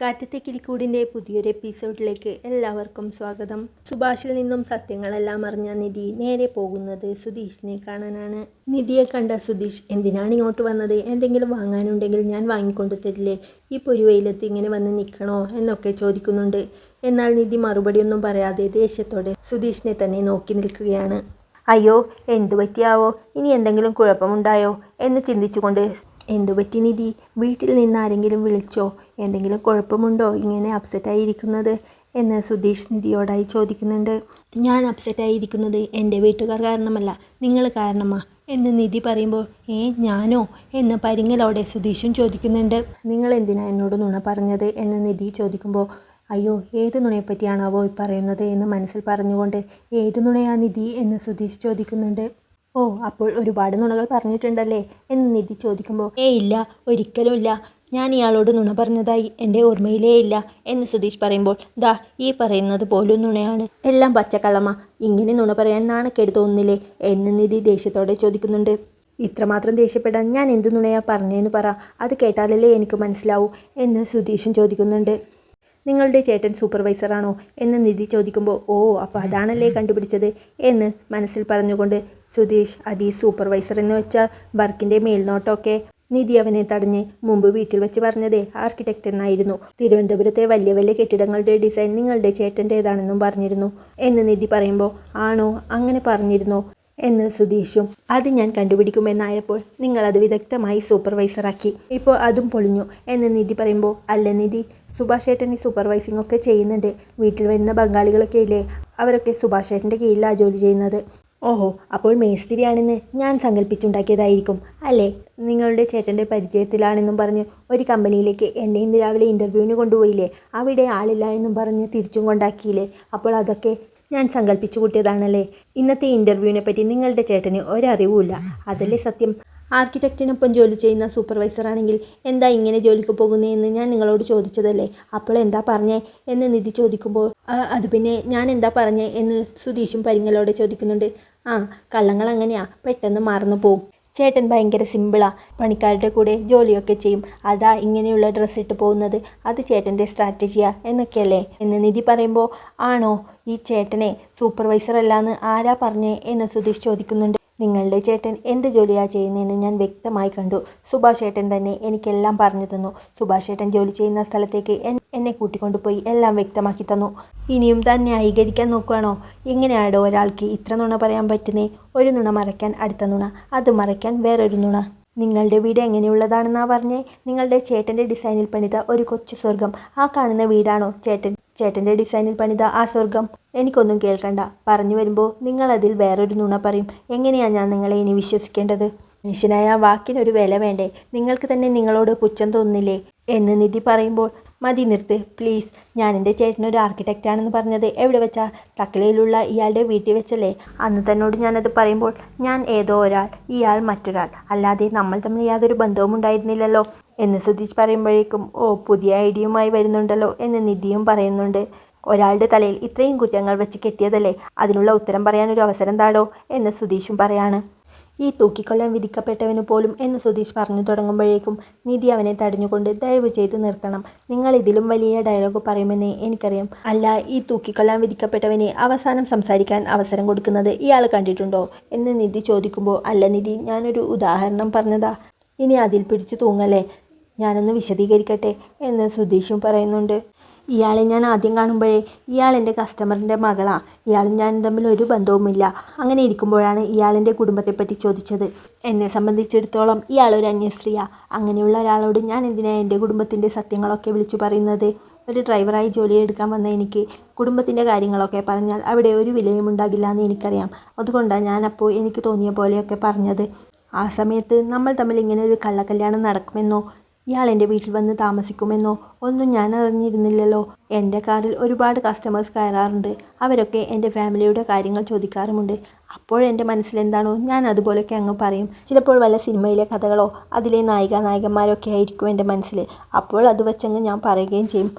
കാറ്റത്തെ കിളിക്കൂടിൻ്റെ പുതിയൊരു എപ്പിസോഡിലേക്ക് എല്ലാവർക്കും സ്വാഗതം. സുഭാഷിൽ നിന്നും സത്യങ്ങളെല്ലാം അറിഞ്ഞ നിധി നേരെ പോകുന്നത് സുധീഷിനെ കാണാനാണ്. നിധിയെ കണ്ട സുധീഷ്, എന്തിനാണ് ഇങ്ങോട്ട് വന്നത്? എന്തെങ്കിലും വാങ്ങാനുണ്ടെങ്കിൽ ഞാൻ വാങ്ങിക്കൊണ്ടു തരില്ലേ? ഈ പൊരുവയിലെത്തി ഇങ്ങനെ വന്ന് നിൽക്കണോ എന്നൊക്കെ ചോദിക്കുന്നുണ്ട്. എന്നാൽ നിധി മറുപടിയൊന്നും പറയാതെ ദേഷ്യത്തോടെ സുധീഷിനെ തന്നെ നോക്കി നിൽക്കുകയാണ്. അയ്യോ, എന്തു പറ്റിയാവോ? ഇനി എന്തെങ്കിലും കുഴപ്പമുണ്ടായോ എന്ന് ചിന്തിച്ചുകൊണ്ട്, എന്തുപറ്റി നിധി? വീട്ടിൽ നിന്ന് ആരെങ്കിലും വിളിച്ചോ? എന്തെങ്കിലും കുഴപ്പമുണ്ടോ ഇങ്ങനെ അപ്സെറ്റായിരിക്കുന്നത് എന്ന് സുധീഷ് നിധിയോടായി ചോദിക്കുന്നുണ്ട്. ഞാൻ അപ്സെറ്റായിരിക്കുന്നത് എൻ്റെ വീട്ടുകാർ കാരണമല്ല, നിങ്ങൾ കാരണമാ എന്ന് നിധി പറയുമ്പോൾ, ഞാനോ എന്ന് പരിങ്ങലോടെ സുധീഷും ചോദിക്കുന്നുണ്ട്. നിങ്ങൾ എന്തിനാ എന്നോട് നുണ പറഞ്ഞത് എന്ന് നിധി ചോദിക്കുമ്പോൾ, അയ്യോ, ഏത് നുണയെപ്പറ്റിയാണാവോ പറയുന്നത് എന്ന് മനസ്സിൽ പറഞ്ഞുകൊണ്ട്, ഏത് നുണയാ നിധി എന്ന് സുധീഷ് ചോദിക്കുന്നുണ്ട്. ഓ, അപ്പോൾ ഒരുപാട് നുണകൾ പറഞ്ഞിട്ടുണ്ടല്ലേ എന്ന് നിധി ചോദിക്കുമ്പോൾ, ഇല്ല, ഒരിക്കലുമില്ല, ഞാൻ ഇയാളോട് നുണ പറഞ്ഞതായി എൻ്റെ ഓർമ്മയിലേ ഇല്ല എന്ന് സുധീഷ് പറയുമ്പോൾ, ദാ ഈ പറയുന്നത് പോലും നുണയാണ്, എല്ലാം പച്ചക്കള്ളമാ, ഇങ്ങനെ നുണ പറയാൻ നാണക്കേട് തോന്നുന്നില്ലേ എന്ന് നിധി ദേഷ്യത്തോടെ ചോദിക്കുന്നുണ്ട്. ഇത്രമാത്രം ദേഷ്യപ്പെടാൻ ഞാൻ എന്ത് നുണയാ പറഞ്ഞതെന്ന് പറ, അത് കേട്ടാലല്ലേ എനിക്ക് മനസ്സിലാവൂ എന്ന് സുധീഷും ചോദിക്കുന്നുണ്ട്. നിങ്ങളുടെ ചേട്ടൻ സൂപ്പർവൈസറാണോ എന്ന് നിധി ചോദിക്കുമ്പോൾ, ഓ, അപ്പോൾ അതാണല്ലേ കണ്ടുപിടിച്ചത് എന്ന് മനസ്സിൽ പറഞ്ഞുകൊണ്ട് സുധീഷ്, അതീ സൂപ്പർവൈസർ എന്ന് വെച്ചാൽ വർക്കിൻ്റെ മേൽനോട്ടമൊക്കെ നിധി അവനെ തടഞ്ഞ് മുമ്പ് വീട്ടിൽ വെച്ച് പറഞ്ഞതേ ആർക്കിടെക്റ്റ് എന്നായിരുന്നു. തിരുവനന്തപുരത്തെ വലിയ വലിയ കെട്ടിടങ്ങളുടെ ഡിസൈൻ നിങ്ങളുടെ ചേട്ടൻ്റേതാണെന്നും പറഞ്ഞിരുന്നു എന്ന് നിധി പറയുമ്പോൾ, ആണോ, അങ്ങനെ പറഞ്ഞിരുന്നോ എന്ന് സുധീഷും, അത് ഞാൻ കണ്ടുപിടിക്കുമെന്നായപ്പോൾ നിങ്ങളത് വിദഗ്ധമായി സൂപ്പർവൈസറാക്കി, ഇപ്പോൾ അതും പൊളിഞ്ഞു എന്ന് നിധി പറയുമ്പോൾ, അല്ല നിധി, സുഭാഷ് ഏട്ടൻ ഈ സൂപ്പർവൈസിംഗ് ഒക്കെ ചെയ്യുന്നുണ്ട്. വീട്ടിൽ വരുന്ന ബംഗാളികളൊക്കെ ഇല്ലേ, അവരൊക്കെ സുഭാഷ് ഏട്ടൻ്റെ കീഴിലാണ് ജോലി ചെയ്യുന്നത്. ഓഹോ, അപ്പോൾ മേസ്തിരിയാണെന്ന് ഞാൻ സങ്കല്പിച്ചുണ്ടാക്കിയതായിരിക്കും അല്ലേ? നിങ്ങളുടെ ചേട്ടൻ്റെ പരിചയത്തിലാണെന്നും പറഞ്ഞ് ഒരു കമ്പനിയിലേക്ക് എന്നെ ഇന്ന് രാവിലെ ഇൻ്റർവ്യൂവിന് കൊണ്ടുപോയില്ലേ, അവിടെ ആളില്ല എന്നും പറഞ്ഞ് തിരിച്ചും കൊണ്ടാക്കിയില്ലേ, അപ്പോൾ അതൊക്കെ ഞാൻ സങ്കല്പിച്ചു കൂട്ടിയതാണല്ലേ? ഇന്നത്തെ ഇൻ്റർവ്യൂവിനെ പറ്റി നിങ്ങളുടെ ചേട്ടന് ഒരറിവുമില്ല, അതല്ലേ സത്യം? ആർക്കിടെക്റ്റിനൊപ്പം ജോലി ചെയ്യുന്ന സൂപ്പർവൈസറാണെങ്കിൽ എന്താ ഇങ്ങനെ ജോലിക്ക് പോകുന്നതെന്ന് ഞാൻ നിങ്ങളോട് ചോദിച്ചതല്ലേ, അപ്പോൾ എന്താ പറഞ്ഞേ എന്ന് നിധി ചോദിക്കുമ്പോൾ, അത് പിന്നെ ഞാൻ എന്താ പറഞ്ഞേ എന്ന് സുധീഷും പരിങ്ങലോടെ ചോദിക്കുന്നുണ്ട്. കള്ളങ്ങൾ അങ്ങനെയാ, പെട്ടെന്ന് മറന്നു പോകും. ചേട്ടൻ ഭയങ്കര സിമ്പിളാ, പണിക്കാരുടെ കൂടെ ജോലിയൊക്കെ ചെയ്യും, അതാ ഇങ്ങനെയുള്ള ഡ്രസ്സ് ഇട്ട് പോകുന്നത്, അത് ചേട്ടൻ്റെ സ്ട്രാറ്റജിയാ എന്നൊക്കെയല്ലേ എന്ന് നിധി പറയുമ്പോൾ, ആണോ, ഈ ചേട്ടനെ സൂപ്പർവൈസർ അല്ലാന്ന് ആരാ പറഞ്ഞേ എന്ന് സുധീഷ് ചോദിക്കുന്നുണ്ട്. നിങ്ങളുടെ ചേട്ടൻ എന്ത് ജോലിയാണ് ചെയ്യുന്നതെന്ന് ഞാൻ വ്യക്തമായി കണ്ടു. സുഭാഷ് ഏട്ടൻ തന്നെ എനിക്കെല്ലാം പറഞ്ഞു തന്നു. സുഭാഷ് ഏട്ടൻ ജോലി ചെയ്യുന്ന സ്ഥലത്തേക്ക് എന്നെ കൂട്ടിക്കൊണ്ടുപോയി എല്ലാം വ്യക്തമാക്കി തന്നു. ഇനിയും താൻ ന്യായീകരിക്കാൻ നോക്കുകയാണോ? എങ്ങനെയാണോ ഒരാൾക്ക് ഇത്ര നുണ പറയാൻ പറ്റുന്നേ? ഒരു നുണ മറയ്ക്കാൻ അടുത്ത നുണ, അത് മറയ്ക്കാൻ വേറൊരു നുണ. നിങ്ങളുടെ വീട് എങ്ങനെയുള്ളതാണെന്നാണ് പറഞ്ഞേ? നിങ്ങളുടെ ചേട്ടൻ്റെ ഡിസൈനിൽ പണിത ഒരു കൊച്ചു സ്വർഗം, ആ കാണുന്ന വീടാണോ ചേട്ടൻ്റെ ഡിസൈനിൽ പണിത ആ സ്വർഗം? എനിക്കൊന്നും കേൾക്കണ്ട, പറഞ്ഞു വരുമ്പോൾ നിങ്ങളതിൽ വേറൊരു നുണ പറയും. എങ്ങനെയാണ് ഞാൻ നിങ്ങളെ ഇനി വിശ്വസിക്കേണ്ടത്? മനുഷ്യനായ വാക്കിനൊരു വില വേണ്ടേ? നിങ്ങൾക്ക് തന്നെ നിങ്ങളോട് പുച്ഛം തോന്നുന്നില്ലേ എന്ന് നിധി പറയുമ്പോൾ, മതി നിർത്ത് പ്ലീസ്. ഞാൻ എൻ്റെ ചേട്ടനൊരു ആർക്കിടെക്റ്റാണെന്ന് പറഞ്ഞത് എവിടെ വെച്ചാ? തക്കലയിലുള്ള ഇയാളുടെ വീട്ടിൽ വെച്ചല്ലേ? അന്ന് തന്നോട് ഞാനത് പറയുമ്പോൾ ഞാൻ ഏതോ ഒരാൾ, ഇയാൾ മറ്റൊരാൾ, അല്ലാതെ നമ്മൾ തമ്മിൽ യാതൊരു ബന്ധവും ഉണ്ടായിരുന്നില്ലല്ലോ എന്ന് സുധീഷ് പറയുമ്പോഴേക്കും, ഓ, പുതിയ ഐഡിയയുമായി വരുന്നുണ്ടല്ലോ എന്ന് നിധിയും പറയുന്നുണ്ട്. ഒരാളുടെ തലയിൽ ഇത്രയും കുറ്റങ്ങൾ വെച്ച് കെട്ടിയതല്ലേ, അതിനുള്ള ഉത്തരം പറയാനൊരു അവസരം താടോ എന്ന് സുധീഷും പറയാണ്. ഈ തൂക്കിക്കൊല്ലാൻ വിധിക്കപ്പെട്ടവന് പോലും എന്ന് സുധീഷ് പറഞ്ഞു തുടങ്ങുമ്പോഴേക്കും നിധി അവനെ തടഞ്ഞുകൊണ്ട്, ദയവ് ചെയ്ത് നിർത്തണം, നിങ്ങൾ ഇതിലും വലിയ ഡയലോഗ് പറയുമെന്ന് എനിക്കറിയാം. അല്ല, ഈ തൂക്കിക്കൊല്ലാൻ വിധിക്കപ്പെട്ടവന് അവസാനം സംസാരിക്കാൻ അവസരം കൊടുക്കുന്നത് ഇയാൾ കണ്ടിട്ടുണ്ടോ എന്ന് നിധി ചോദിക്കുമ്പോൾ, അല്ല നിധി, ഞാനൊരു ഉദാഹരണം പറഞ്ഞതാ, ഇനി അതിൽ പിടിച്ച് തൂങ്ങല്ലേ, ഞാനൊന്ന് വിശദീകരിക്കട്ടെ എന്ന് സുധീഷും പറയുന്നുണ്ട്. ഇയാളെ ഞാൻ ആദ്യം കാണുമ്പോഴേ ഇയാൾ എൻ്റെ കസ്റ്റമറിൻ്റെ മകളാ, ഇയാളും ഞാനും തമ്മിൽ ഒരു ബന്ധവുമില്ല. അങ്ങനെ ഇരിക്കുമ്പോഴാണ് ഇയാളെൻ്റെ കുടുംബത്തെപ്പറ്റി ചോദിച്ചത്. എന്നെ സംബന്ധിച്ചിടത്തോളം ഇയാളൊരു അന്യസ്ത്രീയാ. അങ്ങനെയുള്ള ഒരാളോട് ഞാൻ എന്തിനാണ് എൻ്റെ കുടുംബത്തിൻ്റെ സത്യങ്ങളൊക്കെ വിളിച്ചു പറയുന്നത്? ഒരു ഡ്രൈവറായി ജോലിയെടുക്കാൻ വന്ന എനിക്ക് കുടുംബത്തിൻ്റെ കാര്യങ്ങളൊക്കെ പറഞ്ഞാൽ അവിടെ ഒരു വിലയും ഉണ്ടാകില്ല എന്ന് എനിക്കറിയാം. അതുകൊണ്ടാണ് ഞാനപ്പോൾ എനിക്ക് തോന്നിയ പോലെയൊക്കെ പറഞ്ഞത്. ആ സമയത്ത് നമ്മൾ തമ്മിൽ ഇങ്ങനെ ഒരു കള്ളക്കല്യാണം നടക്കുമെന്നോ ഇയാൾ എൻ്റെ വീട്ടിൽ വന്ന് താമസിക്കുമെന്നോ ഒന്നും ഞാൻ അറിഞ്ഞിരുന്നില്ലല്ലോ. എൻ്റെ കാറിൽ ഒരുപാട് കസ്റ്റമേഴ്സ് കയറാറുണ്ട്, അവരൊക്കെ എൻ്റെ ഫാമിലിയുടെ കാര്യങ്ങൾ ചോദിക്കാറുമുണ്ട്. അപ്പോഴെൻ്റെ മനസ്സിലെന്താണോ ഞാൻ അതുപോലെയൊക്കെ അങ്ങ് പറയും. ചിലപ്പോൾ വല്ല സിനിമയിലെ കഥകളോ അതിലെ നായികന്മാരൊക്കെ ആയിരിക്കും എൻ്റെ മനസ്സിൽ, അപ്പോൾ അത് വെച്ചങ്ങ് ഞാൻ പറയുകയും ചെയ്യും.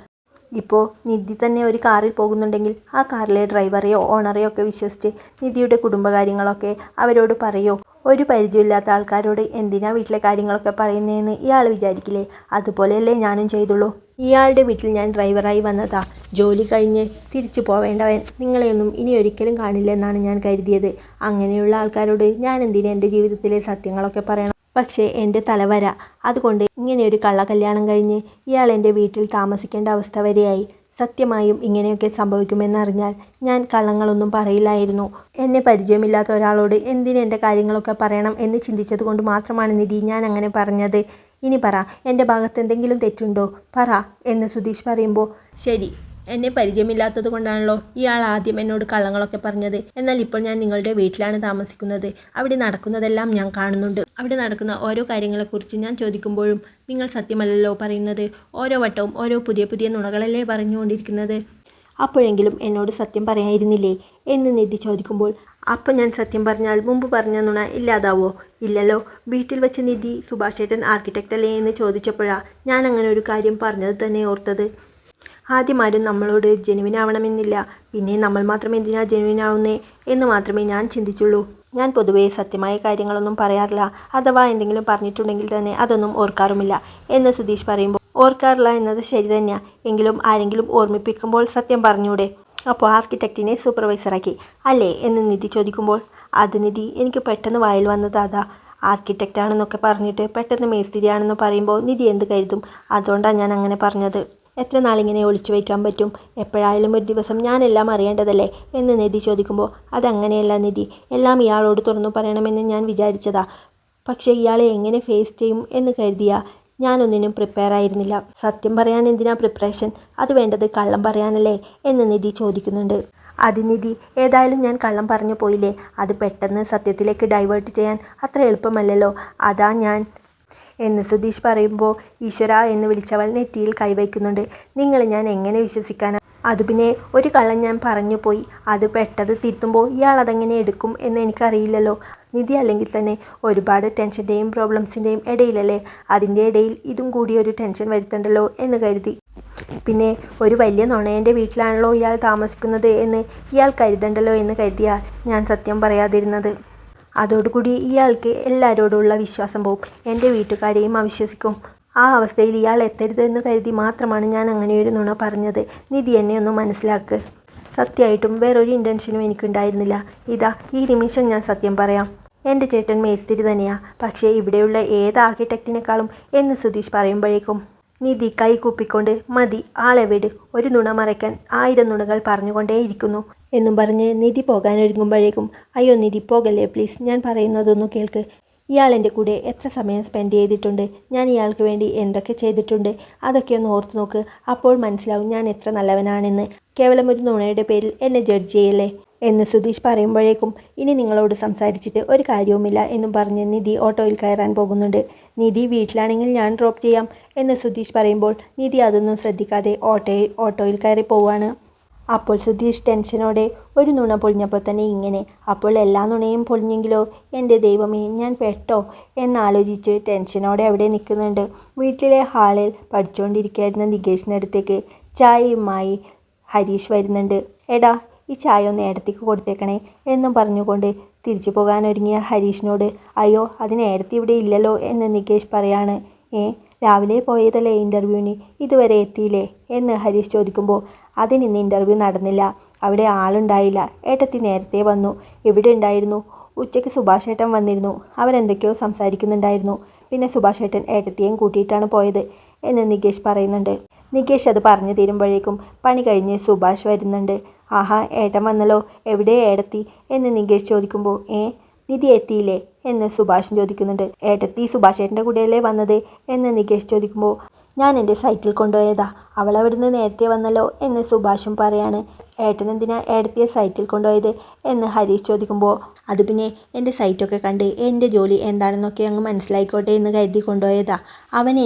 ഇപ്പോൾ നിധി തന്നെ ഒരു കാറിൽ പോകുന്നുണ്ടെങ്കിൽ ആ കാറിലെ ഡ്രൈവറെയോ ഓണറെയോ ഒക്കെ വിശ്വസിച്ച് നിധിയുടെ കുടുംബകാര്യങ്ങളൊക്കെ അവരോട് പറയോ? ഒരു പരിചയമില്ലാത്ത ആൾക്കാരോട് എന്തിനാ വീട്ടിലെ കാര്യങ്ങളൊക്കെ പറയുന്നതെന്ന് ഇയാൾ വിചാരിക്കില്ലേ? അതുപോലെയല്ലേ ഞാനും ചെയ്തുള്ളൂ. ഇയാളുടെ വീട്ടിൽ ഞാൻ ഡ്രൈവറായി വന്നതാ. ജോലി കഴിഞ്ഞ് തിരിച്ചു പോവേണ്ടവൻ നിങ്ങളെയൊന്നും ഇനി ഒരിക്കലും കാണില്ലെന്നാണ് ഞാൻ കരുതിയത്. അങ്ങനെയുള്ള ആൾക്കാരോട് ഞാൻ എന്തിന് എൻ്റെ ജീവിതത്തിലെ സത്യങ്ങളൊക്കെ പറയണം? പക്ഷേ എൻ്റെ തലവര. അതുകൊണ്ട് ഇങ്ങനെയൊരു കള്ളക്കല്യാണം കഴിഞ്ഞ് ഇയാൾ എൻ്റെ വീട്ടിൽ താമസിക്കേണ്ട അവസ്ഥ വരെയായി. സത്യമായും ഇങ്ങനെയൊക്കെ സംഭവിക്കുമെന്നറിഞ്ഞാൽ ഞാൻ കള്ളങ്ങളൊന്നും പറയില്ലായിരുന്നു. എന്നെ പരിചയമില്ലാത്ത ഒരാളോട് എന്തിന് എൻ്റെ കാര്യങ്ങളൊക്കെ പറയണം എന്ന് ചിന്തിച്ചത് കൊണ്ട് മാത്രമാണ് നിധി ഞാൻ അങ്ങനെ പറഞ്ഞത്. ഇനി പറ, എൻ്റെ ഭാഗത്ത് എന്തെങ്കിലും തെറ്റുണ്ടോ? പറ എന്ന് സുധീഷ് പറയുമ്പോൾ, ശരി, എന്നെ പരിചയമില്ലാത്തത് കൊണ്ടാണല്ലോ ഇയാൾ ആദ്യം എന്നോട് കള്ളങ്ങളൊക്കെ പറഞ്ഞത്. എന്നാൽ ഇപ്പോൾ ഞാൻ നിങ്ങളുടെ വീട്ടിലാണ് താമസിക്കുന്നത്. അവിടെ നടക്കുന്നതെല്ലാം ഞാൻ കാണുന്നുണ്ട്. അവിടെ നടക്കുന്ന ഓരോ കാര്യങ്ങളെക്കുറിച്ച് ഞാൻ ചോദിക്കുമ്പോഴും നിങ്ങൾ സത്യമല്ലല്ലോ പറയുന്നത്. ഓരോ വട്ടവും ഓരോ പുതിയ പുതിയ നുണകളല്ലേ പറഞ്ഞുകൊണ്ടിരിക്കുന്നത്. അപ്പോഴെങ്കിലും എന്നോട് സത്യം പറയായിരുന്നില്ലേ എന്ന് നിധി ചോദിക്കുമ്പോൾ, അപ്പോൾ ഞാൻ സത്യം പറഞ്ഞാൽ മുമ്പ് പറഞ്ഞ നുണ ഇല്ലാതാവോ? ഇല്ലല്ലോ. വീട്ടിൽ വെച്ച് നിധി സുഭാഷ് ഏട്ടൻ ആർക്കിടെക്റ്റ് അല്ലേ എന്ന് ചോദിച്ചപ്പോഴാണ് ഞാൻ അങ്ങനെ ഒരു കാര്യം പറഞ്ഞത് തന്നെ ഓർത്തത്. ആദ്യം ആരും നമ്മളോട് ജെനുവിൻ ആവണമെന്നില്ല. പിന്നെ നമ്മൾ മാത്രം എന്തിനാ ജെനുവിൻ ആവുന്നേ എന്ന് മാത്രമേ ഞാൻ ചിന്തിച്ചുള്ളൂ. ഞാൻ പൊതുവേ സത്യമായ കാര്യങ്ങളൊന്നും പറയാറില്ല. അഥവാ എന്തെങ്കിലും പറഞ്ഞിട്ടുണ്ടെങ്കിൽ തന്നെ അതൊന്നും ഓർക്കാറുമില്ല എന്ന് സുധീഷ് പറയുമ്പോൾ, ഓർക്കാറില്ല എന്നത് ശരി തന്നെയാണ്. എങ്കിലും ആരെങ്കിലും ഓർമ്മിപ്പിക്കുമ്പോൾ സത്യം പറഞ്ഞൂടെ? അപ്പോൾ ആർക്കിടെക്റ്റിനെ സൂപ്പർവൈസറാക്കി അല്ലേ എന്ന് നിധി ചോദിക്കുമ്പോൾ, അത് നിധി എനിക്ക് പെട്ടെന്ന് വായിൽ വന്നത് അതാ. ആർക്കിടെക്റ്റ് ആണെന്നൊക്കെ പറഞ്ഞിട്ട് പെട്ടെന്ന് മേസ്തിരിയാണെന്ന് പറയുമ്പോൾ നിധി എന്ത് കരുതും? അതുകൊണ്ടാണ് ഞാൻ അങ്ങനെ പറഞ്ഞത്. എത്ര നാളിങ്ങനെ ഒളിച്ചു വയ്ക്കാൻ പറ്റും? എപ്പോഴായാലും ഒരു ദിവസം ഞാനെല്ലാം അറിയേണ്ടതല്ലേ എന്ന് നിധി ചോദിക്കുമ്പോൾ, അതങ്ങനെയല്ല നിധി, എല്ലാം ഇയാളോട് തുറന്നു പറയണമെന്ന് ഞാൻ വിചാരിച്ചതാ. പക്ഷേ ഇയാളെ എങ്ങനെ ഫേസ് ചെയ്യും എന്ന് കരുതിയാ. ഞാനൊന്നിനും പ്രിപ്പയർ ആയിരുന്നില്ല. സത്യം പറയാൻ എന്തിനാ പ്രിപ്പറേഷൻ? അത് വേണ്ടത് കള്ളം പറയാനല്ലേ എന്ന് നിധി ചോദിക്കുന്നുണ്ട്. അത് നിധി, ഏതായാലും ഞാൻ കള്ളം പറഞ്ഞു പോയില്ലേ, അത് പെട്ടെന്ന് സത്യത്തിലേക്ക് ഡൈവേർട്ട് ചെയ്യാൻ അത്ര എളുപ്പമല്ലല്ലോ. അതാ ഞാൻ എന്ന് സുധീഷ് പറയുമ്പോൾ, ഈശ്വര എന്ന് വിളിച്ചവൾ നെറ്റിയിൽ കൈവയ്ക്കുന്നുണ്ട്. നിങ്ങൾ ഞാൻ എങ്ങനെ വിശ്വസിക്കാനാ? അത് പിന്നെ ഒരു കള്ളം ഞാൻ പറഞ്ഞു പോയി, അത് പെട്ടത് തിരുത്തുമ്പോൾ ഇയാൾ അതെങ്ങനെ എടുക്കും എന്ന് എനിക്കറിയില്ലല്ലോ. നിധി അല്ലെങ്കിൽ തന്നെ ഒരുപാട് ടെൻഷൻ്റെയും പ്രോബ്ലംസിൻ്റെയും ഇടയിലല്ലേ, അതിൻ്റെ ഇടയിൽ ഇതും കൂടി ഒരു ടെൻഷൻ വരുത്തണ്ടല്ലോ എന്ന് കരുതി. പിന്നെ ഒരു വലിയ നുണയൻ്റെ വീട്ടിലാണല്ലോ ഇയാൾ താമസിക്കുന്നത് എന്ന് ഇയാൾ കരുതണ്ടല്ലോ എന്ന് കരുതിയാൽ ഞാൻ സത്യം പറയാതിരുന്നത്. അതോടുകൂടി ഇയാൾക്ക് എല്ലാവരോടുമുള്ള വിശ്വാസം പോവും. എൻ്റെ വീട്ടുകാരെയും അവിശ്വസിക്കും. ആ അവസ്ഥയിൽ ഇയാൾ എത്തരുതെന്ന് കരുതി മാത്രമാണ് ഞാൻ അങ്ങനെയൊരു നുണ പറഞ്ഞത്. നിധി എന്നെ ഒന്ന് മനസ്സിലാക്ക്. സത്യമായിട്ടും വേറൊരു ഇൻറ്റൻഷനും എനിക്കുണ്ടായിരുന്നില്ല. ഇതാ ഈ നിമിഷം ഞാൻ സത്യം പറയാം. എൻ്റെ ചേട്ടൻ മേസ്തിരി തന്നെയാണ്. പക്ഷേ ഇവിടെയുള്ള ഏത് ആർക്കിടെക്റ്റിനേക്കാളും എന്ന് സുധീഷ് പറയുമ്പോഴേക്കും നിധി കൈ കൂപ്പിക്കൊണ്ട്, മതി, ആളെ വിട്, ഒരു നുണ മറയ്ക്കാൻ 1000 നുണകൾ പറഞ്ഞുകൊണ്ടേയിരിക്കുന്നു എന്നും പറഞ്ഞ് നിധി പോകാനൊരുങ്ങുമ്പോഴേക്കും, അയ്യോ നിധി പോകല്ലേ പ്ലീസ്, ഞാൻ പറയുന്നതൊന്നു കേൾക്ക്. ഇയാൾ എൻ്റെ കൂടെ എത്ര സമയം സ്പെൻഡ് ചെയ്തിട്ടുണ്ട്, ഞാൻ ഇയാൾക്ക് വേണ്ടി എന്തൊക്കെ ചെയ്തിട്ടുണ്ട്, അതൊക്കെ ഒന്ന് ഓർത്ത് നോക്ക്. അപ്പോൾ മനസ്സിലാവും ഞാൻ എത്ര നല്ലവനാണെന്ന്. കേവലം ഒരു നുണയുടെ പേരിൽ എന്നെ ജഡ്ജ് ചെയ്യല്ലേ എന്ന് സുധീഷ് പറയുമ്പോഴേക്കും, ഇനി നിങ്ങളോട് സംസാരിച്ചിട്ട് ഒരു കാര്യവുമില്ല എന്നും പറഞ്ഞ് നിധി ഓട്ടോയിൽ കയറാൻ പോകുന്നുണ്ട്. നിധി വീട്ടിലാണെങ്കിൽ ഞാൻ ഡ്രോപ്പ് ചെയ്യാം എന്ന് സുധീഷ് പറയുമ്പോൾ നിധി അതൊന്നും ശ്രദ്ധിക്കാതെ ഓട്ടോയിൽ കയറി പോവാണ്. അപ്പോൾ സുധീഷ് ടെൻഷനോടെ ഒരു നുണ പൊളിഞ്ഞപ്പോൾ തന്നെ ഇങ്ങനെ, അപ്പോൾ എല്ലാ നുണയും പൊളിഞ്ഞെങ്കിലോ, എൻ്റെ ദൈവമേ ഞാൻ പെട്ടോ എന്നാലോചിച്ച് ടെൻഷനോടെ അവിടെ നിൽക്കുന്നുണ്ട്. വീട്ടിലെ ഹാളിൽ പഠിച്ചുകൊണ്ടിരിക്കുകയായിരുന്ന നികേഷിൻ്റെ അടുത്തേക്ക് ചായയുമായി ഹരീഷ് വരുന്നുണ്ട്. എടാ ഈ ചായ ഒന്ന് ഏടത്തേക്ക് കൊടുത്തേക്കണേ എന്നും പറഞ്ഞുകൊണ്ട് തിരിച്ചു പോകാനൊരുങ്ങിയ ഹരീഷിനോട്, അയ്യോ അതിന് ഏടത്തി ഇവിടെ ഇല്ലല്ലോ എന്ന് നികേഷ് പറയാണ്. രാവിലെ പോയതല്ലേ ഇൻ്റർവ്യൂവിന്, ഇതുവരെ എത്തിയില്ലേ എന്ന് ഹരീഷ് ചോദിക്കുമ്പോൾ, അതിനിന്ന് ഇൻ്റർവ്യൂ നടന്നില്ല, അവിടെ ആളുണ്ടായില്ല, ഏട്ടത്തി നേരത്തെ വന്നു. ഇവിടെ ഉണ്ടായിരുന്നു. ഉച്ചയ്ക്ക് സുഭാഷ് ഏട്ടൻ വന്നിരുന്നു, അവരെന്തൊക്കെയോ സംസാരിക്കുന്നുണ്ടായിരുന്നു. പിന്നെ സുഭാഷ് ഏട്ടൻ ഏട്ടത്തിയെയും കൂട്ടിയിട്ടാണ് പോയത് എന്ന് നികേഷ് പറയുന്നുണ്ട്. നികേഷ് അത് പറഞ്ഞു തീരുമ്പോഴേക്കും പണി കഴിഞ്ഞ് സുഭാഷ് വരുന്നുണ്ട്. ആഹാ ഏട്ടൻ വന്നല്ലോ, എവിടെ ഏടത്തി എന്ന് നികേഷ് ചോദിക്കുമ്പോൾ, നിധി എത്തിയില്ലേ എന്ന് സുഭാഷ് ചോദിക്കുന്നുണ്ട്. ഏട്ടത്തി സുഭാഷ് ഏട്ടൻ്റെ കൂടെയല്ലേ വന്നത് എന്ന് നികേഷ് ചോദിക്കുമ്പോൾ, ഞാൻ എൻ്റെ സൈറ്റിൽ കൊണ്ടുപോയതാ, അവൾ അവിടുന്ന് നേരത്തെ വന്നല്ലോ എന്ന് സുഭാഷും പറയാണ്. ഏട്ടൻ എന്തിനാ ഏടത്തിയെ സൈറ്റിൽ കൊണ്ടുപോയത് എന്ന് ഹരീഷ് ചോദിക്കുമ്പോൾ, അത് പിന്നെ എൻ്റെ സൈറ്റൊക്കെ കണ്ട് എൻ്റെ ജോലി എന്താണെന്നൊക്കെ അങ്ങ് മനസ്സിലായിക്കോട്ടെ എന്ന് കരുതി കൊണ്ടുപോയതാ.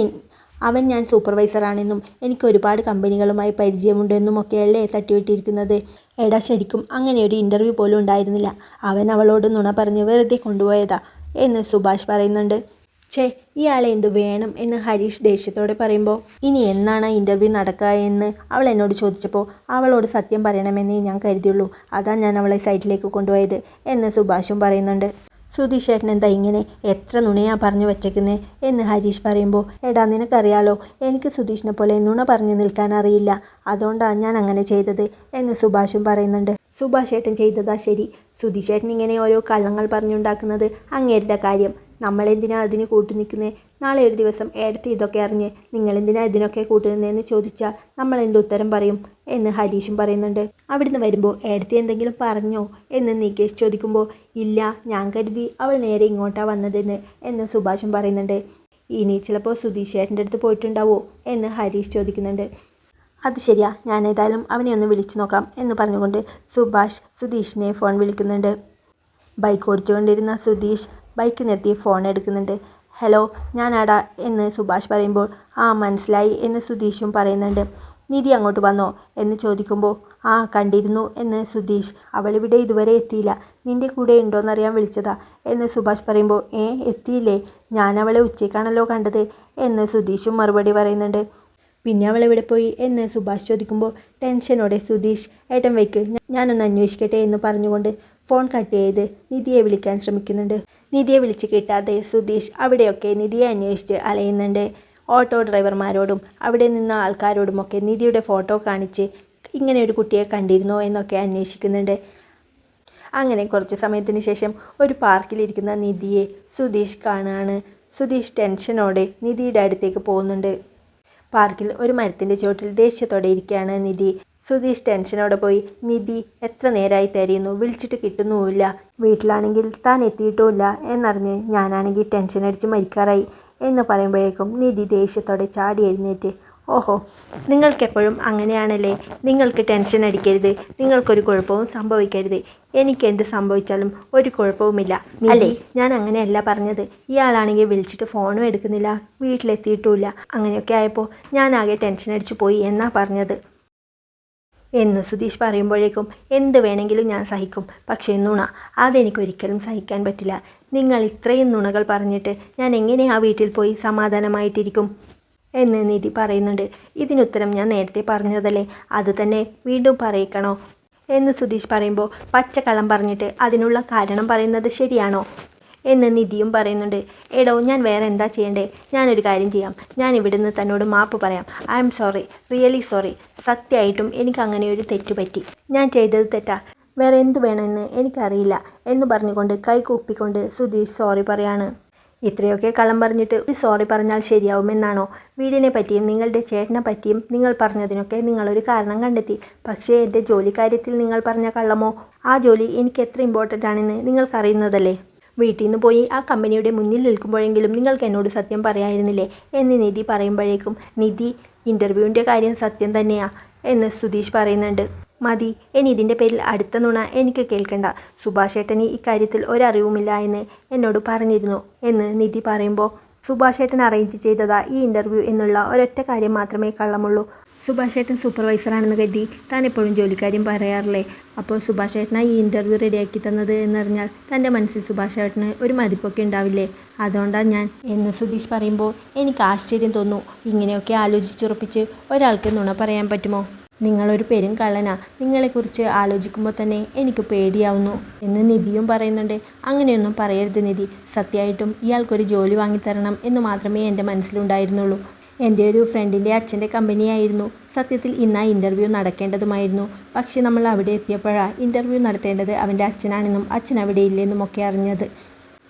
അവൻ ഞാൻ സൂപ്പർവൈസറാണെന്നും എനിക്ക് ഒരുപാട് കമ്പനികളുമായി പരിചയമുണ്ടെന്നും ഒക്കെയല്ലേ തട്ടിവിട്ടിരിക്കുന്നത്. എടാ ശരിക്കും അങ്ങനെ ഒരു ഇൻ്റർവ്യൂ പോലും ഉണ്ടായിരുന്നില്ല, അവൻ അവളോട് നുണ പറഞ്ഞ് വെറുതെ കൊണ്ടുപോയതാ എന്ന് സുഭാഷ് പറയുന്നുണ്ട്. ഇയാളെ എന്തു വേണം എന്ന് ഹരീഷ് ദേഷ്യത്തോടെ പറയുമ്പോൾ, ഇനി എന്നാണ് ഇൻ്റർവ്യൂ നടക്കുക എന്ന് അവൾ എന്നോട് ചോദിച്ചപ്പോൾ അവളോട് സത്യം പറയണമെന്നേ ഞാൻ കരുതിയുള്ളൂ, അതാ ഞാൻ അവളെ സൈറ്റിലേക്ക് കൊണ്ടുപോയത് എന്ന് സുഭാഷും പറയുന്നുണ്ട്. സുധീഷ് ചേട്ടൻ എന്താ ഇങ്ങനെ എത്ര നുണയാ പറഞ്ഞു വെച്ചേക്കുന്നേ എന്ന് ഹരീഷ് പറയുമ്പോൾ, എടാ നിനക്കറിയാലോ എനിക്ക് സുധീഷിനെ പോലെ നുണ പറഞ്ഞു നിൽക്കാൻ അറിയില്ല, അതുകൊണ്ടാണ് ഞാൻ അങ്ങനെ ചെയ്തത് എന്ന് സുഭാഷും പറയുന്നുണ്ട്. സുഭാഷ് ചേട്ടൻ ചെയ്തതാ ശരി. സുധീഷ് ചേട്ടൻ ഇങ്ങനെ ഓരോ കള്ളങ്ങൾ പറഞ്ഞുണ്ടാക്കുന്നത് അങ്ങേരുടെ കാര്യം. നമ്മളെന്തിനാ അതിന് കൂട്ടു നിൽക്കുന്നത്? നാളെ ഒരു ദിവസം ഏടത്തി ഇതൊക്കെ അറിഞ്ഞ് നിങ്ങളെന്തിനാ ഇതിനൊക്കെ കൂട്ടുന്നതെന്ന് ചോദിച്ചാൽ നമ്മൾ എന്ത് ഉത്തരം പറയും എന്ന് ഹരീഷും പറയുന്നുണ്ട്. അവിടുന്ന് വരുമ്പോൾ ഏടത്തി എന്തെങ്കിലും പറഞ്ഞോ എന്ന് നികേഷ് ചോദിക്കുമ്പോൾ, ഇല്ല, ഞാൻ കരുതി അവൾ നേരെ ഇങ്ങോട്ടാണ് വന്നതെന്ന് എന്ന് സുഭാഷും പറയുന്നുണ്ട്. ഇനി ചിലപ്പോൾ സുധീഷ് ചേട്ടൻ്റെ അടുത്ത് പോയിട്ടുണ്ടാവോ എന്ന് ഹരീഷ് ചോദിക്കുന്നുണ്ട്. അത് ശരിയാ, ഞാൻ ഏതായാലും അവനെ ഒന്ന് വിളിച്ചു നോക്കാം എന്ന് പറഞ്ഞുകൊണ്ട് സുഭാഷ് സുധീഷിനെ ഫോൺ വിളിക്കുന്നുണ്ട്. ബൈക്ക് ഓടിച്ചുകൊണ്ടിരുന്ന സുധീഷ് ബൈക്ക് നിർത്തി ഫോൺ എടുക്കുന്നുണ്ട്. ഹലോ, ഞാനാടാ എന്ന് സുഭാഷ് പറയുമ്പോൾ, ആ മനസ്സിലായി എന്ന് സുധീഷും പറയുന്നുണ്ട്. നിധി അങ്ങോട്ട് വന്നോ എന്ന് ചോദിക്കുമ്പോൾ, ആ കണ്ടിരുന്നു എന്ന് സുധീഷ്. അവളിവിടെ ഇതുവരെ എത്തിയില്ല, നിൻ്റെ കൂടെ ഉണ്ടോയെന്നറിയാൻ വിളിച്ചതാ എന്ന് സുഭാഷ് പറയുമ്പോൾ, എത്തിയില്ലേ? ഞാൻ അവളെ ഉച്ചയ്ക്കാണല്ലോ കണ്ടത് എന്ന് സുധീഷും മറുപടി പറയുന്നുണ്ട്. പിന്നെ അവളെവിടെ പോയി എന്ന് സുഭാഷ് ചോദിക്കുമ്പോൾ, ടെൻഷനോടെ സുധീഷ്, ഏട്ടൻ വയ്ക്ക്, ഞാനൊന്ന് അന്വേഷിക്കട്ടെ എന്ന് പറഞ്ഞുകൊണ്ട് ഫോൺ കട്ട് ചെയ്ത് നിധിയെ വിളിക്കാൻ ശ്രമിക്കുന്നുണ്ട്. നിധിയെ വിളിച്ച് കിട്ടാതെ സുധീഷ് അവിടെയൊക്കെ നിധിയെ അന്വേഷിച്ച് അലയുന്നുണ്ട്. ഓട്ടോ ഡ്രൈവർമാരോടും അവിടെ നിന്ന ആൾക്കാരോടുമൊക്കെ നിധിയുടെ ഫോട്ടോ കാണിച്ച് ഇങ്ങനെ ഒരു കുട്ടിയെ കണ്ടിരുന്നോ എന്നൊക്കെ അന്വേഷിക്കുന്നുണ്ട്. അങ്ങനെ കുറച്ച് സമയത്തിന് ശേഷം ഒരു പാർക്കിലിരിക്കുന്ന നിധിയെ സുധീഷ് കാണുകയാണ്. സുധീഷ് ടെൻഷനോടെ നിധിയുടെ അടുത്തേക്ക് പോകുന്നുണ്ട്. പാർക്കിൽ ഒരു മരത്തിൻ്റെ ചുവട്ടിൽ ദേഷ്യത്തോടെ ഇരിക്കുകയാണ് നിധി. സുധീഷ് ടെൻഷനോടെ പോയി, നിധി എത്ര നേരമായി തരുന്നു, വിളിച്ചിട്ട് കിട്ടുന്നുമില്ല, വീട്ടിലാണെങ്കിൽ താൻ എത്തിയിട്ടുമില്ല എന്നറിഞ്ഞ് ഞാനാണെങ്കിൽ ടെൻഷൻ അടിച്ച് മരിക്കാറായി എന്ന് പറയുമ്പോഴേക്കും നിധി ദേഷ്യത്തോടെ ചാടി എഴുന്നേറ്റ്, ഓഹോ, നിങ്ങൾക്കെപ്പോഴും അങ്ങനെയാണല്ലേ, നിങ്ങൾക്ക് ടെൻഷൻ അടിക്കരുത്, നിങ്ങൾക്കൊരു കുഴപ്പവും സംഭവിക്കരുത്, എനിക്ക് എന്ത് സംഭവിച്ചാലും ഒരു കുഴപ്പവുമില്ല അല്ലേ? ഞാൻ അങ്ങനെയല്ല പറഞ്ഞത്. ഇയാളാണെങ്കിൽ വിളിച്ചിട്ട് ഫോണും എടുക്കുന്നില്ല, വീട്ടിലെത്തിയിട്ടുമില്ല, അങ്ങനെയൊക്കെ ആയപ്പോൾ ഞാനാകെ ടെൻഷൻ അടിച്ചു പോയി എന്നാ പറഞ്ഞത് എന്ന് സുധീഷ് പറയുമ്പോഴേക്കും, എന്ത് വേണമെങ്കിലും ഞാൻ സഹിക്കും, പക്ഷേ നുണ അതെനിക്കൊരിക്കലും സഹിക്കാൻ പറ്റില്ല. നിങ്ങൾ ഇത്രയും നുണകൾ പറഞ്ഞിട്ട് ഞാൻ എങ്ങനെ ആ വീട്ടിൽ പോയി സമാധാനമായിട്ടിരിക്കും എന്ന് നിധി പറയുന്നുണ്ട്. ഇതിനുത്തരം ഞാൻ നേരത്തെ പറഞ്ഞതല്ലേ, അത് തന്നെ വീണ്ടും പറയിക്കണോ എന്ന് സുധീഷ് പറയുമ്പോൾ, പച്ചക്കള്ളം പറഞ്ഞിട്ട് അതിനുള്ള കാരണം പറയുന്നത് ശരിയാണോ എന്ന് നിധിയും പറയുന്നുണ്ട്. എടോ, ഞാൻ വേറെ എന്താ ചെയ്യണ്ടേ? ഞാനൊരു കാര്യം ചെയ്യാം, ഞാൻ ഇവിടുന്ന് തന്നോട് മാപ്പ് പറയാം. I am sorry, really sorry. സത്യമായിട്ടും എനിക്ക് അങ്ങനെ ഒരു തെറ്റ് പറ്റി, ഞാൻ ചെയ്തത് തെറ്റാ, വേറെ എന്ത് വേണമെന്ന് എനിക്കറിയില്ല എന്ന് പറഞ്ഞുകൊണ്ട് കൈകൂപ്പിക്കൊണ്ട് സുധീഷ് സോറി പറയാണ്. ഇത്രയൊക്കെ കള്ളം പറഞ്ഞിട്ട് ഒരു സോറി പറഞ്ഞാൽ ശരിയാവുമെന്നാണോ? വീടിനെ പറ്റിയും നിങ്ങളുടെ ചേട്ടനെ പറ്റിയും നിങ്ങൾ പറഞ്ഞതിനൊക്കെ നിങ്ങളൊരു കാരണം കണ്ടെത്തി, പക്ഷേ എൻ്റെ ജോലിക്കാര്യത്തിൽ നിങ്ങൾ പറഞ്ഞ കള്ളമോ? ആ ജോലി എനിക്ക് എത്ര ഇമ്പോർട്ടൻ്റ് ആണെന്ന് നിങ്ങൾക്കറിയുന്നതല്ലേ? വീട്ടിൽ നിന്ന് പോയി ആ കമ്പനിയുടെ മുന്നിൽ നിൽക്കുമ്പോഴെങ്കിലും നിങ്ങൾക്ക് എന്നോട് സത്യം പറയായിരുന്നില്ലേ എന്ന് നിധി പറയുമ്പോഴേക്കും, നിധി, ഇൻ്റർവ്യൂവിൻ്റെ കാര്യം സത്യം തന്നെയാ എന്ന് സുധീഷ് പറയുന്നുണ്ട്. മതി, ഇനി ഇതിൻ്റെ പേരിൽ അടുത്ത നുണ എനിക്ക് കേൾക്കണ്ട. സുഭാഷ് ഏട്ടന് ഇക്കാര്യത്തിൽ ഒരറിവുമില്ല എന്ന് എന്നോട് പറഞ്ഞിരുന്നു എന്ന് നിധി പറയുമ്പോൾ, സുഭാഷ് ഏട്ടൻ അറേഞ്ച് ചെയ്തതാ ഈ ഇൻ്റർവ്യൂ എന്നുള്ള ഒരൊറ്റ കാര്യം മാത്രമേ കള്ളമുള്ളൂ. സുഭാഷ് ഏട്ടൻ സൂപ്പർവൈസറാണെന്ന് കരുതി താൻ എപ്പോഴും ജോലിക്കാര്യം പറയാറില്ലേ? അപ്പോൾ സുഭാഷ് ഏട്ടനാണ് ഈ ഇൻ്റർവ്യൂ റെഡിയാക്കി തന്നത് എന്നറിഞ്ഞാൽ തൻ്റെ മനസ്സിൽ സുഭാഷ് ഏട്ടന് ഒരു മതിപ്പൊക്കെ ഉണ്ടാവില്ലേ? അതുകൊണ്ടാണ് ഞാൻ എന്ന് സുധീഷ് പറയുമ്പോൾ, എനിക്ക് ആശ്ചര്യം തോന്നുന്നു. ഇങ്ങനെയൊക്കെ ആലോചിച്ചുറപ്പിച്ച് ഒരാൾക്ക് നുണ പറയാൻ പറ്റുമോ? നിങ്ങളൊരു പെരും കള്ളനാ, നിങ്ങളെക്കുറിച്ച് ആലോചിക്കുമ്പോൾ തന്നെ എനിക്ക് പേടിയാവുന്നു എന്ന് നിധിയും പറയുന്നുണ്ട്. അങ്ങനെയൊന്നും പറയരുത് നിധി, സത്യമായിട്ടും ഇയാൾക്കൊരു ജോലി വാങ്ങിത്തരണം എന്ന് മാത്രമേ എൻ്റെ മനസ്സിലുണ്ടായിരുന്നുള്ളൂ. എൻ്റെ ഒരു ഫ്രണ്ടിൻ്റെ അച്ഛൻ്റെ കമ്പനിയായിരുന്നു സത്യത്തിൽ ഇന്ന് ആ ഇൻ്റർവ്യൂ നടക്കേണ്ടതുമായിരുന്നു. പക്ഷെ നമ്മൾ അവിടെ എത്തിയപ്പോഴാണ് ഇൻ്റർവ്യൂ നടത്തേണ്ടത് അവൻ്റെ അച്ഛനാണെന്നും അച്ഛൻ അവിടെ ഇല്ലെന്നുമൊക്കെ അറിഞ്ഞത്.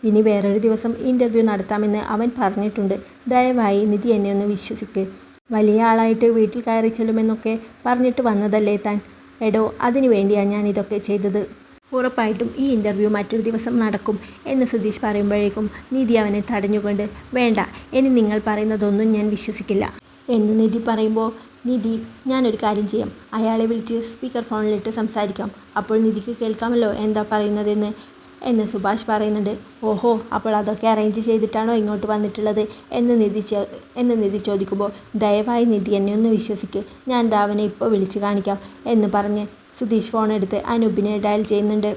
ഇനി വേറൊരു ദിവസം ഇൻ്റർവ്യൂ നടത്താമെന്ന് അവൻ പറഞ്ഞിട്ടുണ്ട്. ദയവായി നിധി എന്നെ ഒന്ന് വിശ്വസിക്ക്. വലിയ ആളായിട്ട് വീട്ടിൽ കയറി ചെല്ലുമെന്നൊക്കെ പറഞ്ഞിട്ട് വന്നതല്ലേ താൻ? എടോ, അതിനു വേണ്ടിയാണ് ഞാൻ ഇതൊക്കെ ചെയ്തത്. ഉറപ്പായിട്ടും ഈ ഇൻ്റർവ്യൂ മറ്റൊരു ദിവസം നടക്കും എന്ന് സുധീഷ് പറയുമ്പോഴേക്കും നിധി അവനെ തടഞ്ഞുകൊണ്ട്, വേണ്ട, ഇനി നിങ്ങൾ പറയുന്നതൊന്നും ഞാൻ വിശ്വസിക്കില്ല എന്ന് നിധി പറയുമ്പോൾ, നിധി, ഞാനൊരു കാര്യം ചെയ്യാം, അയാളെ വിളിച്ച് സ്പീക്കർ ഫോണിലിട്ട് സംസാരിക്കാം, അപ്പോൾ നിധിക്ക് കേൾക്കാമല്ലോ എന്താ പറയുന്നതെന്ന് എന്ന് സുഭാഷ് പറയുന്നുണ്ട്. ഓഹോ, അപ്പോൾ അതൊക്കെ അറേഞ്ച് ചെയ്തിട്ടാണോ ഇങ്ങോട്ട് വന്നിട്ടുള്ളത് എന്ന് നിധി ചോദിക്കുമ്പോൾ, ദയവായി നിധി എന്നെ ഒന്ന് വിശ്വസിക്ക്, ഞാൻ അവനെ ഇപ്പോൾ വിളിച്ച് കാണിക്കാം എന്ന് പറഞ്ഞ് സുധീഷ് ഫോൺ എടുത്ത് അനൂപിനെ ഡയൽ ചെയ്യുന്നുണ്ട്.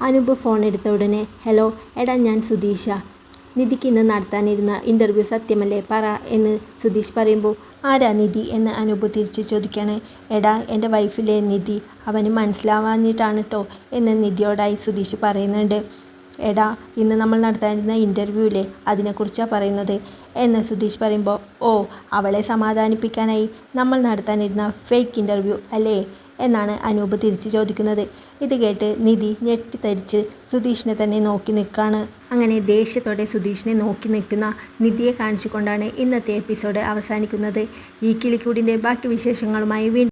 അനൂപ് ഫോൺ എടുത്ത ഉടനെ, ഹലോ എടാ, ഞാൻ സുധീഷ, നിധിക്ക് ഇന്ന് നടത്താനിരുന്ന ഇൻ്റർവ്യൂ സത്യമല്ലേ, പറ എന്ന് സുധീഷ് പറയുമ്പോൾ, ആരാ നിധി എന്ന് അനൂപ് തിരിച്ച് ചോദിക്കുകയാണ്. എടാ, എൻ്റെ വൈഫിലെ നിധി, അവന് മനസ്സിലാവാഞ്ഞിട്ടാണ് കേട്ടോ എന്ന് നിധിയോടായി സുധീഷ് പറയുന്നുണ്ട്. എടാ, ഇന്ന് നമ്മൾ നടത്താനിരുന്ന ഇൻ്റർവ്യൂവിലെ അതിനെക്കുറിച്ചാണ് പറയുന്നത് എന്ന് സുധീഷ് പറയുമ്പോൾ, ഓ, അവളെ സമാധാനിപ്പിക്കാനായി നമ്മൾ നടത്താനിരുന്ന ഫേക്ക് ഇൻ്റർവ്യൂ അല്ലേ എന്നാണ് അനൂപ് തിരിച്ച് ചോദിക്കുന്നത്. ഇത് കേട്ട് നിധി ഞെട്ടിത്തരിച്ച് സുധീഷിനെ തന്നെ നോക്കി നിൽക്കുകയാണ്. അങ്ങനെ ദേഷ്യത്തോടെ സുധീഷിനെ നോക്കി നിൽക്കുന്ന നിധിയെ കാണിച്ചുകൊണ്ടാണ് ഇന്നത്തെ എപ്പിസോഡ് അവസാനിക്കുന്നത്. ഈ കിളിക്കൂടിൻ്റെ ബാക്കി വിശേഷങ്ങളുമായി വീണ്ടും